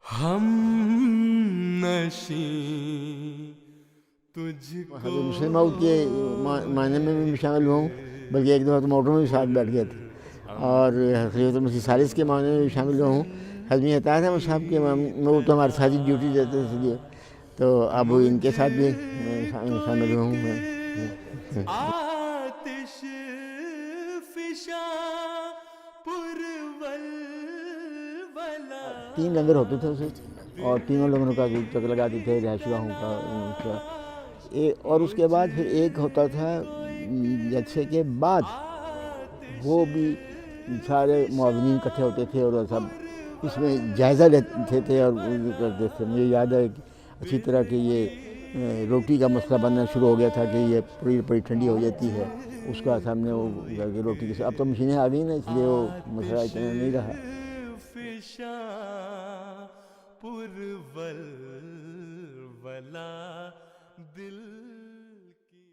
ہم نشیں تجھ کو حضرت مسلم موعود کے معنی میں بھی شامل ہوں، بلکہ ایک دفعہ تو موٹر میں بھی ساتھ بیٹھ گئے تھے، اور خلیفۃ المسیح ثالث کے معنی میں بھی شامل ہوں۔ حضرت عطیہ احمد صاحب کے وہ تو ہمارے ساتھ ہی ڈیوٹی دیتے تھے اس لیے، تو اب ان کے ساتھ بھی شامل ہوں میں۔ آتش فشاں پرولولا۔ 3 لنگر ہوتے تھے اسے، اور تینوں لنگروں کا چکر لگاتے تھے رہائش گاہوں کا اور اس کے بعد پھر ایک ہوتا تھا جلسے کے بعد، وہ بھی سارے معاونین اکٹھے ہوتے تھے اور سب اس میں جائزہ لیتے تھے اور کرتے تھے۔ مجھے یاد ہے اچھی طرح کہ یہ روٹی کا مسئلہ بننا شروع ہو گیا تھا کہ یہ پوری ٹھنڈی ہو جاتی ہے، اس کا سامنے وہ روٹی کے ساتھ، اب تو مشینیں آ گئی نا، اس لیے وہ مسئلہ اتنا نہیں رہا۔ فشاں پرولولا